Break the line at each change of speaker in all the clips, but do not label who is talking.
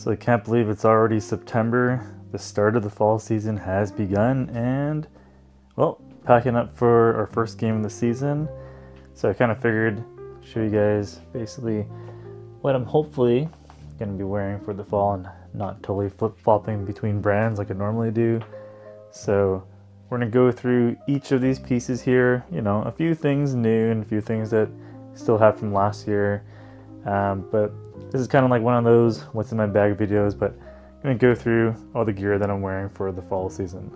So I can't believe it's already September. The start of the fall season has begun, and well, packing up for our first game of the season. So I kind of figured show you guys basically what I'm hopefully going to be wearing for the fall and not totally flip-flopping between brands like I normally do. So we're going to go through each of these pieces here, you know, a few things new and a few things that still have from last year. But this is kind of like one of those what's in my bag videos, but I'm going to go through all the gear that I'm wearing for the fall season.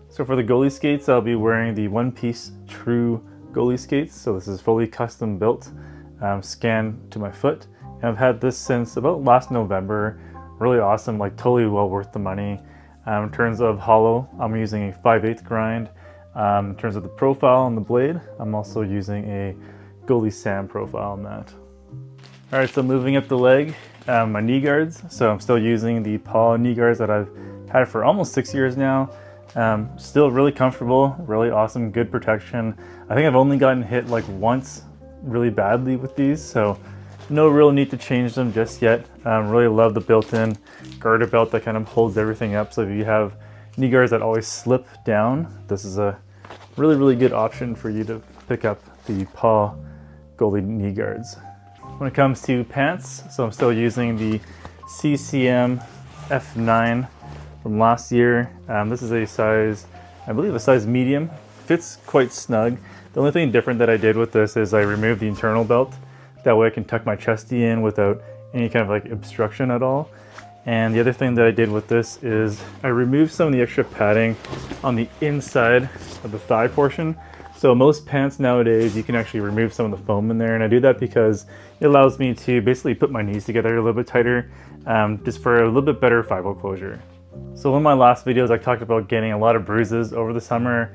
So for the goalie skates, I'll be wearing the one-piece True goalie skates. So this is fully custom built, scanned to my foot. And I've had this since about last November. Really awesome, like totally well worth the money. In terms of hollow, I'm using a 5/8 grind. In terms of the profile on the blade, I'm also using a Goalie SAM profile on that. All right, so moving up the leg, my knee guards. So I'm still using the Paw knee guards that I've had for almost 6 years now. Still really comfortable, really awesome, good protection. I think I've only gotten hit like once really badly with these, so no real need to change them just yet. Really love the built-in garter belt that kind of holds everything up. So if you have knee guards that always slip down, this is a really good option for you to pick up the Paw goalie knee guards. When it comes to pants, so I'm still using the CCM F9 from last year. This is a size, I believe a size medium. Fits quite snug. The only thing different that I did with this is I removed the internal belt. That way I can tuck my chesty in without any kind of like obstruction at all. And the other thing that I did with this is I removed some of the extra padding on the inside of the thigh portion. So most pants nowadays, you can actually remove some of the foam in there, and I do that because it allows me to basically put my knees together a little bit tighter, just for a little bit better thigh-hole closure. So in my last videos, I talked about getting a lot of bruises over the summer.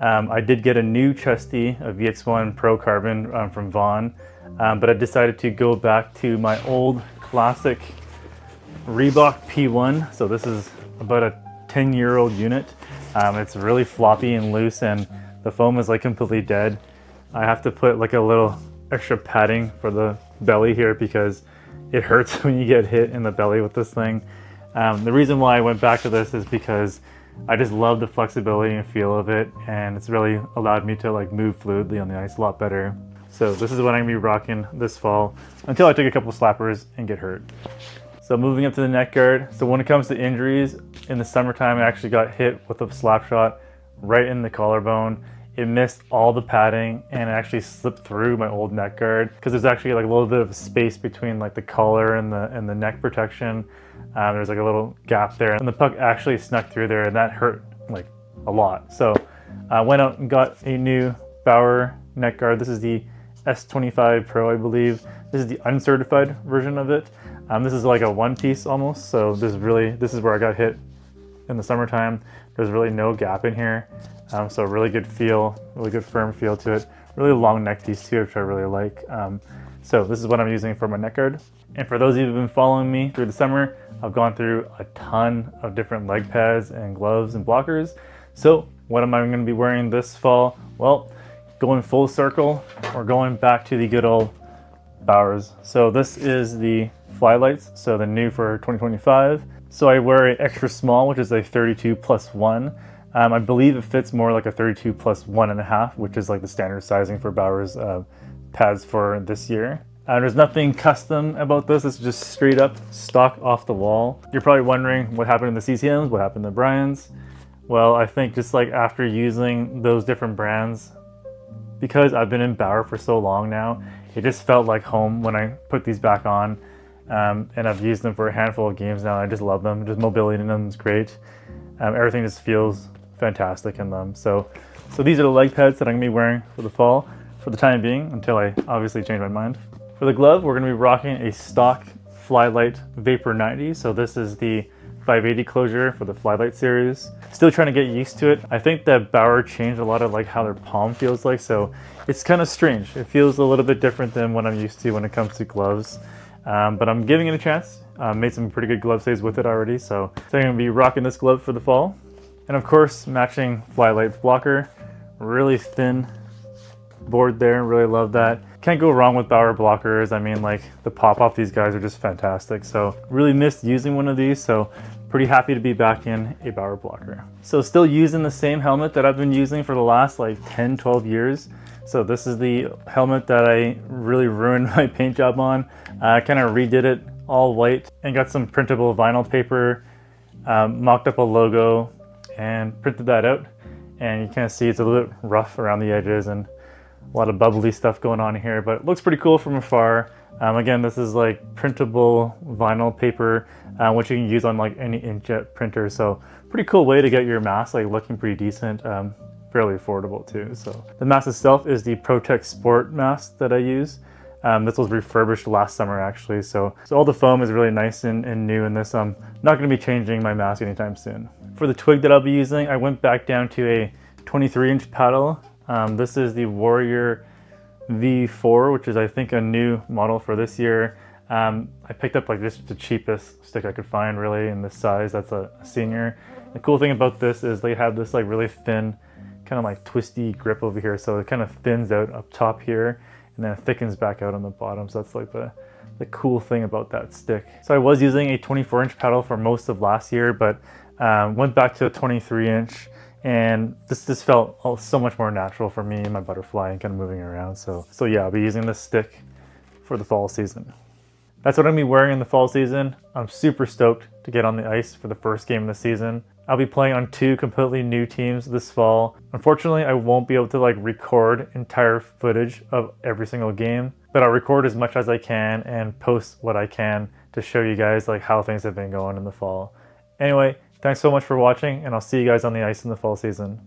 I did get a new chesty, a VX1 Pro Carbon from Vaughn, but I decided to go back to my old classic Reebok P1. So this is about a 10-year-old unit. It's really floppy and loose, and the foam is like completely dead. I have to put like a little extra padding for the belly here because it hurts when you get hit in the belly with this thing. The reason why I went back to this is because I just love the flexibility and feel of it, and it's really allowed me to like move fluidly on the ice a lot better. So this is what I'm gonna be rocking this fall until I take a couple slappers and get hurt. So moving up to the neck guard. So when it comes to injuries, in the summertime I actually got hit with a slap shot right in the collarbone. It missed all the padding and it actually slipped through my old neck guard because there's actually like a little bit of space between like the collar and the neck protection. There's like a little gap there, and the puck actually snuck through there, and that hurt like a lot. So I went out and got a new Bauer neck guard. This is the S25 Pro, I believe. This is the uncertified version of it. This is like a one piece almost. So this is where I got hit in the summertime. There's really no gap in here. So really good feel, really good firm feel to it. Really long neck piece too, which I really like. So this is what I'm using for my neck guard. And for those of you who've been following me through the summer, I've gone through a ton of different leg pads and gloves and blockers. So what am I going to be wearing this fall? Well, going full circle, we're going back to the good old Bauers. So this is the Flylites, so the new for 2025. So I wear an extra small, which is a 32+1. I believe it fits more like a 32+1.5, which is like the standard sizing for Bauer's pads for this year. There's nothing custom about this. It's just straight up stock off the wall. You're probably wondering what happened in the CCMs, what happened to Brian's. Well, I think just like after using those different brands, because I've been in Bauer for so long now, it just felt like home when I put these back on. And I've used them for a handful of games now. I just love them. Just mobility in them is great. Everything just feels fantastic in them. So these are the leg pads that I'm gonna be wearing for the fall for the time being, until I obviously change my mind. For the glove, we're gonna be rocking a stock Flylite Vapor 90. So this is the 580 closure for the Flylite series. Still trying to get used to it. I think that Bauer changed a lot of like how their palm feels like, so it's kind of strange. It feels a little bit different than what I'm used to when it comes to gloves. But I'm giving it a chance. Made some pretty good glove stays with it already, so I'm gonna be rocking this glove for the fall. And of course, matching Flylite blocker. Really thin board there, really love that. Can't go wrong with Bauer blockers. I mean, like the pop off these guys are just fantastic. So really missed using one of these. So pretty happy to be back in a Bauer blocker. So still using the same helmet that I've been using for the last like 10, 12 years. So this is the helmet that I really ruined my paint job on. I kind of redid it all white and got some printable vinyl paper, mocked up a logo and printed that out. And you kind of see it's a little bit rough around the edges and a lot of bubbly stuff going on here, but it looks pretty cool from afar. Again, this is like printable vinyl paper, which you can use on like any inkjet printer. So pretty cool way to get your mask like looking pretty decent, fairly affordable too. So the mask itself is the Protech Sport mask that I use. This was refurbished last summer actually. So all the foam is really nice and new in this. I'm not going to be changing my mask anytime soon. For the twig that I'll be using, I went back down to a 23-inch paddle. This is the Warrior V4, which is I think a new model for this year. I picked up like just the cheapest stick I could find really in this size. That's a senior. The cool thing about this is they have this like really thin, kind of like twisty grip over here. So it kind of thins out up top here and then it thickens back out on the bottom. So that's like the cool thing about that stick. So I was using a 24-inch paddle for most of last year, but went back to a 23-inch. And this felt so much more natural for me and my butterfly and kind of moving around. So yeah, I'll be using this stick for the fall season. That's what I'm gonna be wearing in the fall season. I'm super stoked to get on the ice for the first game of the season. I'll be playing on 2 completely new teams this fall. Unfortunately, I won't be able to like record entire footage of every single game, but I'll record as much as I can and post what I can to show you guys like how things have been going in the fall. Anyway, thanks so much for watching, and I'll see you guys on the ice in the fall season.